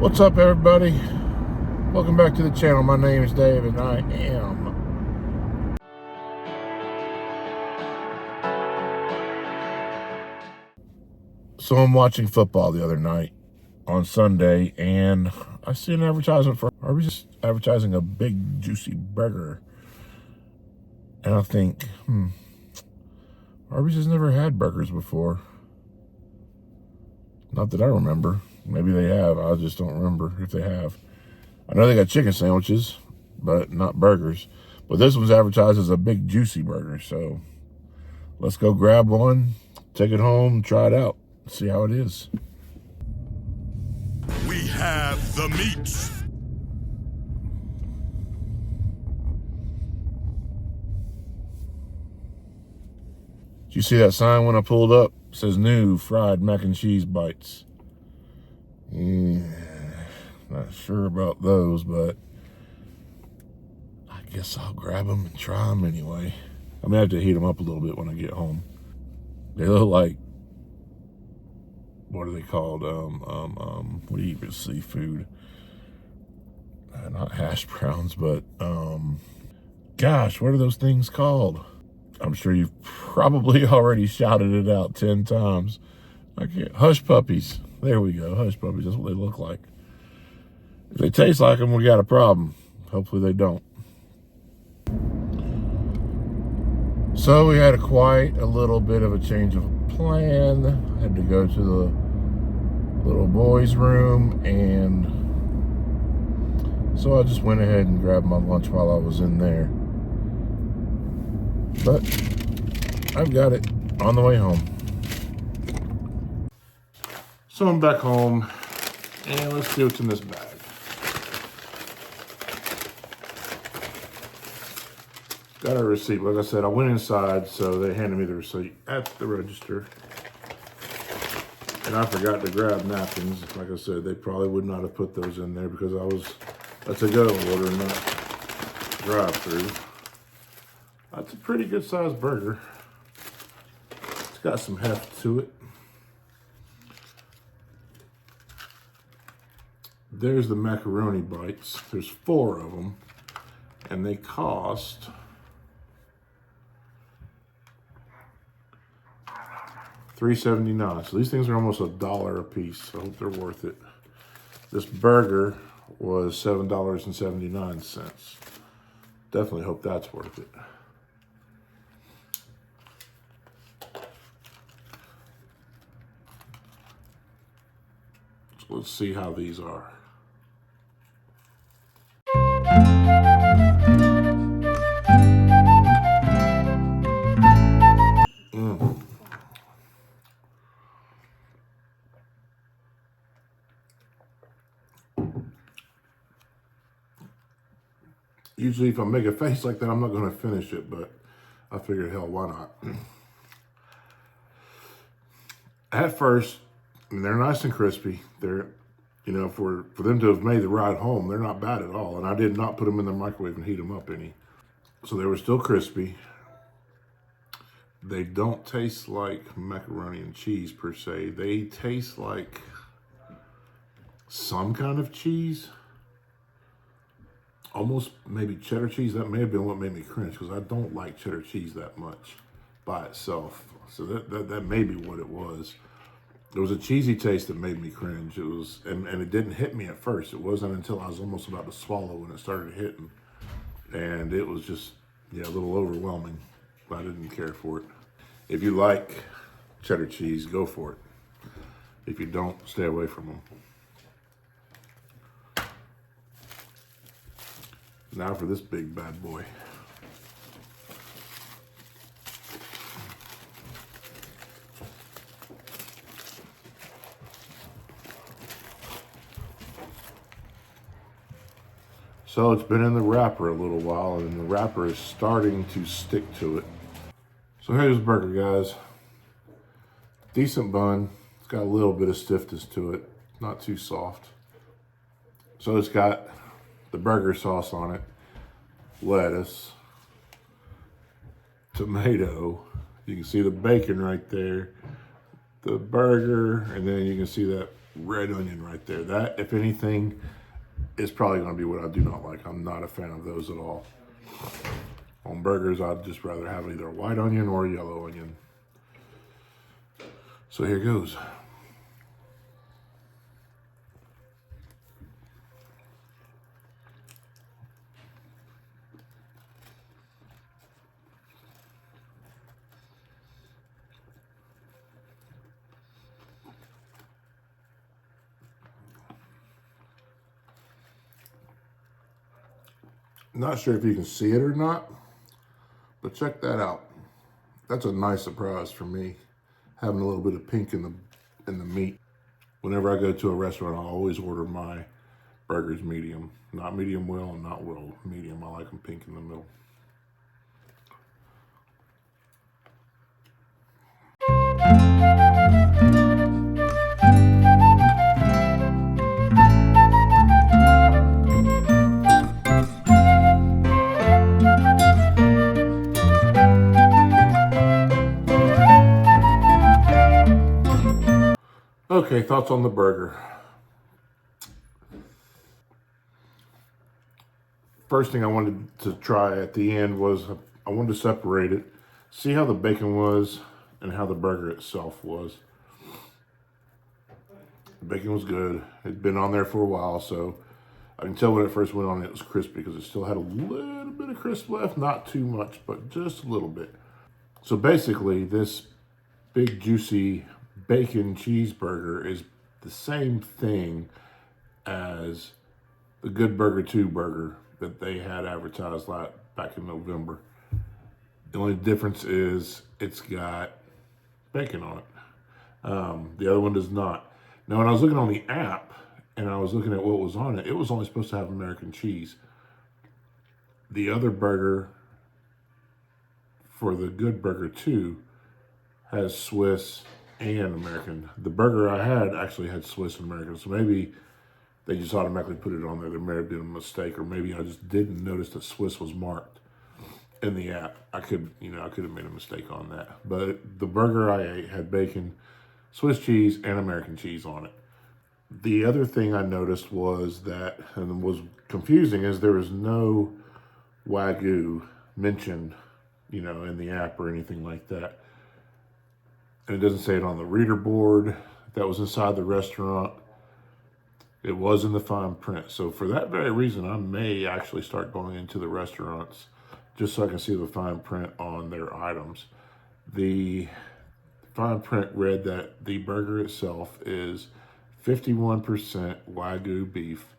What's up, everybody? Welcome back to the channel. My name is Dave, and I am so I'm watching football the other night on Sunday, and I see an advertisement for Arby's just advertising a big juicy burger, and I think, Arby's has never had burgers before. Not that I remember. Maybe they have. I just don't remember if they have. I know they got chicken sandwiches, but not burgers. But this one's advertised as a big juicy burger, so let's go grab one, take it home, try it out, see how it is. We have the meat. Did you see that sign when I pulled up? It says new fried mac and cheese bites. Yeah, not sure about those, but I guess I'll grab them and try them anyway. I'm gonna have to heat them up a little bit when I get home. They look like, what are they called? What do you eat with seafood? Not hash browns, but gosh, what are those things called? I'm sure you've probably already shouted it out 10 times. I can't. Hush puppies. There we go. Hush puppies. That's what they look like. If they taste like them, we got a problem. Hopefully they don't. So we had quite a little bit of a change of plan. I had to go to the little boy's room, and so I just went ahead and grabbed my lunch while I was in there. But I've got it on the way home. So I'm back home, and let's see what's in this bag. Got a receipt. Like I said, I went inside, so they handed me the receipt at the register. And I forgot to grab napkins. Like I said, they probably would not have put those in there because that's a go order, not drive-through. That's a pretty good sized burger. It's got some heft to it. There's the macaroni bites. There's 4 of them, and they cost $3.79. So these things are almost $1 a piece. I hope they're worth it. This burger was $7.79. Definitely hope that's worth it. So let's see how these are. Usually if I make a face like that, I'm not going to finish it, but I figured, hell, why not? At first, they're nice and crispy. They're, for them to have made the ride home, they're not bad at all. And I did not put them in the microwave and heat them up any. So they were still crispy. They don't taste like macaroni and cheese per se. They taste like some kind of cheese. Almost maybe cheddar cheese. That may have been what made me cringe, because I don't like cheddar cheese that much by itself. So that may be what it was. There was a cheesy taste that made me cringe. It was, and it didn't hit me at first. It wasn't until I was almost about to swallow when it started hitting. And it was just, a little overwhelming. I didn't care for it. If you like cheddar cheese, go for it. If you don't, stay away from them. Now for this big bad boy. So it's been in the wrapper a little while, and the wrapper is starting to stick to it. So here's the burger, guys. Decent bun. It's got a little bit of stiffness to it. Not too soft. So it's got the burger sauce on it, lettuce, tomato. You can see the bacon right there. the burger, and then you can see that red onion right there. That, if anything, is probably going to be what I do not like. I'm not a fan of those at all. On burgers, I'd just rather have either a white onion or a yellow onion. So here goes. Not sure if you can see it or not, but check that out. That's a nice surprise for me, having a little bit of pink in the meat. Whenever I go to a restaurant, I always order my burgers medium. Not medium well and not well medium. I like them pink in the middle. Okay, thoughts on the burger. First thing I wanted to try at the end was I wanted to separate it, see how the bacon was and how the burger itself was. The bacon was good. It'd been on there for a while, so I can tell when it first went on it was crispy because it still had a little bit of crisp left. Not too much, but just a little bit. So basically, this big juicy bacon cheeseburger is the same thing as the Good Burger 2 burger that they had advertised back in November. The only difference is it's got bacon on it. The other one does not. Now, when I was looking on the app and I was looking at what was on it, it was only supposed to have American cheese. The other burger for the Good Burger 2 has Swiss and American. The burger I had actually had Swiss and American, so maybe they just automatically put it on there. There may have been a mistake, or maybe I just didn't notice that Swiss was marked in the app. I could have made a mistake on that. But the burger I ate had bacon, Swiss cheese, and American cheese on it. The other thing I noticed was that, and was confusing, is there was no Wagyu mentioned, in the app or anything like that. And it doesn't say it on the reader board that was inside the restaurant. It was in the fine print. So for that very reason, I may actually start going into the restaurants just so I can see the fine print on their items. The fine print read that the burger itself is 51% Wagyu beef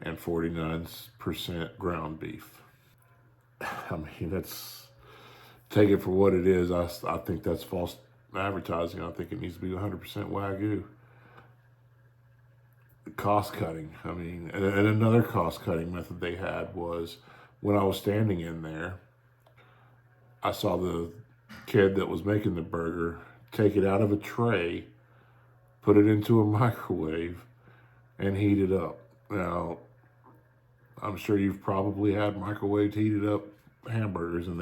and 49% ground beef. I mean, take it for what it is. I think that's false advertising. I think it needs to be 100% Wagyu. Cost cutting. I mean, and another cost cutting method they had was when I was standing in there, I saw the kid that was making the burger take it out of a tray, put it into a microwave, and heat it up. Now, I'm sure you've probably had microwave heated up hamburgers, and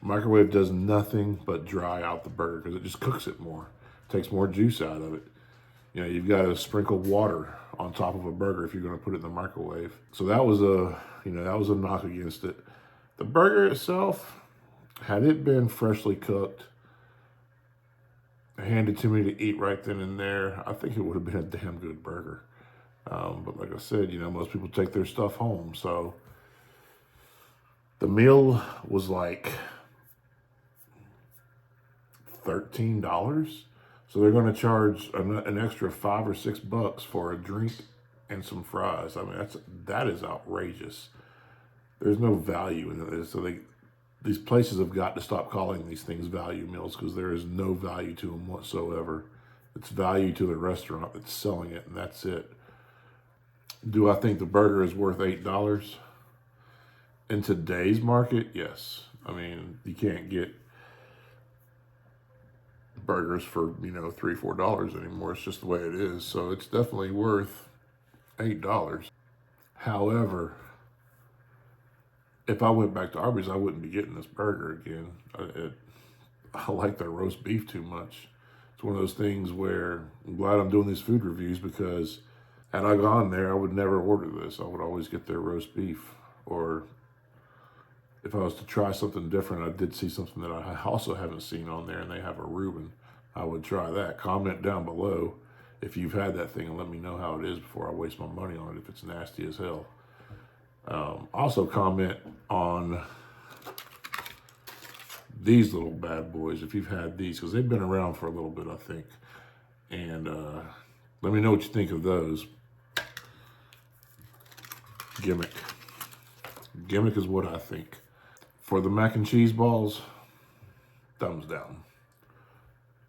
microwave does nothing but dry out the burger because it just cooks it more, takes more juice out of it. You've got to sprinkle water on top of a burger if you're going to put it in the microwave. So that was a knock against it. The burger itself, had it been freshly cooked, handed to me to eat right then and there, I think it would have been a damn good burger. But like I said, most people take their stuff home. So the meal was like $13. So they're going to charge an extra $5 or $6 for a drink and some fries. I mean, that is outrageous. There's no value in it. So these places have got to stop calling these things value meals because there is no value to them whatsoever. It's value to the restaurant that's selling it, and that's it. Do I think the burger is worth $8? In today's market, yes. I mean, you can't get burgers for $3-4 anymore. It's just the way it is. So it's definitely worth $8. However, if I went back to Arby's, I wouldn't be getting this burger again. I like their roast beef too much. It's one of those things where I'm glad I'm doing these food reviews, because had I gone there, I would never order this. I would always get their roast beef. Or if I was to try something different, I did see something that I also haven't seen on there, and they have a Reuben. I would try that. Comment down below if you've had that thing and let me know how it is before I waste my money on it if it's nasty as hell. Also comment on these little bad boys if you've had these, because they've been around for a little bit, I think. And let me know what you think of those. Gimmick. Gimmick is what I think. For the mac and cheese balls, thumbs down.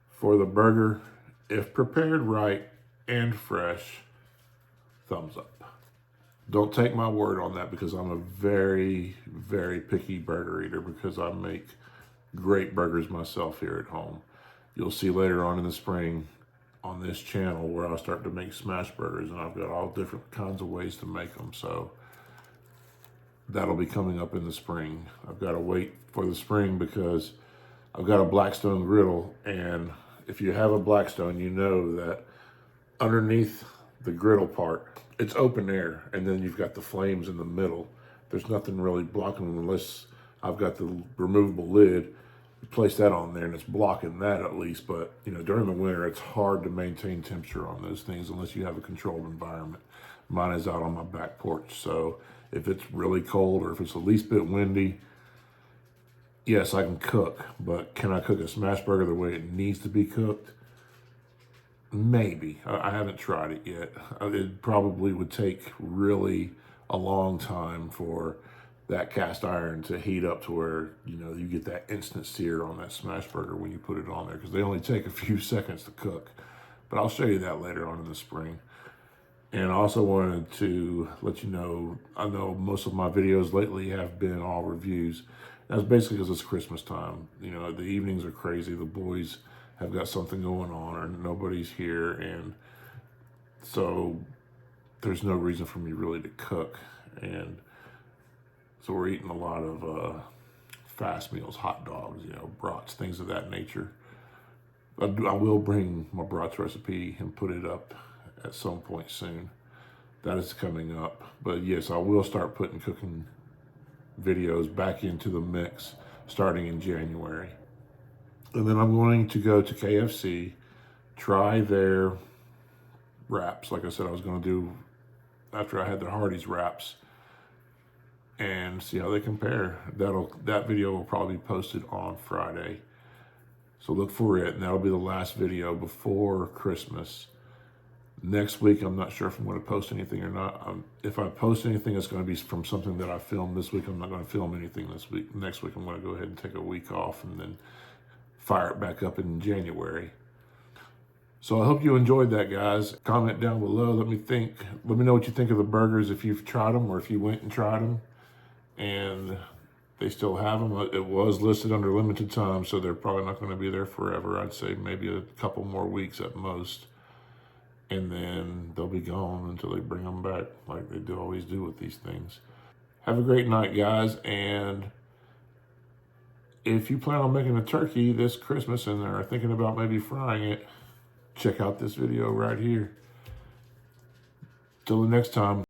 For the burger, if prepared right and fresh, thumbs up. Don't take my word on that, because I'm a very, very picky burger eater, because I make great burgers myself here at home. You'll see later on in the spring on this channel where I'll start to make smash burgers, and I've got all different kinds of ways to make them. So that'll be coming up in the spring. I've got to wait for the spring because I've got a Blackstone griddle, and if you have a Blackstone, you know that underneath the griddle part, it's open air, and then you've got the flames in the middle. There's nothing really blocking them unless I've got the removable lid. You place that on there and it's blocking that at least. But you know, during the winter, it's hard to maintain temperature on those things unless you have a controlled environment. Mine is out on my back porch, so if it's really cold or if it's the least bit windy, yes, I can cook. But can I cook a smash burger the way it needs to be cooked? Maybe. I haven't tried it yet. It probably would take really a long time for that cast iron to heat up to where, you know, you get that instant sear on that smash burger when you put it on there, because they only take a few seconds to cook. But I'll show you that later on in the spring. And I also wanted to let you know, I know most of my videos lately have been all reviews. That's basically because it's Christmas time. You know, the evenings are crazy. The boys have got something going on or nobody's here, and so there's no reason for me really to cook. And so we're eating a lot of fast meals, hot dogs, you know, brats, things of that nature. I will bring my brats recipe and put it up at some point soon. That is coming up. But yes, I will start putting cooking videos back into the mix starting in January. And then I'm going to go to KFC, try their wraps, like I said I was going to do after I had the Hardee's wraps, and see how they compare. That video will probably be posted on Friday. So look for it, and that'll be the last video before Christmas. Next week, I'm not sure if I'm going to post anything or not. If I post anything, it's going to be from something that I filmed this week. I'm not going to film anything this week. Next week, I'm going to go ahead and take a week off and then fire it back up in January. So I hope you enjoyed that, guys. Comment down below. Let me know what you think of the burgers, if you've tried them or if you went and tried them and they still have them. It was listed under limited time, so they're probably not going to be there forever. I'd say maybe a couple more weeks at most, and then they'll be gone until they bring them back, like they do always do with these things. Have a great night, guys, and if you plan on making a turkey this Christmas and are thinking about maybe frying it, check out this video right here. Till the next time.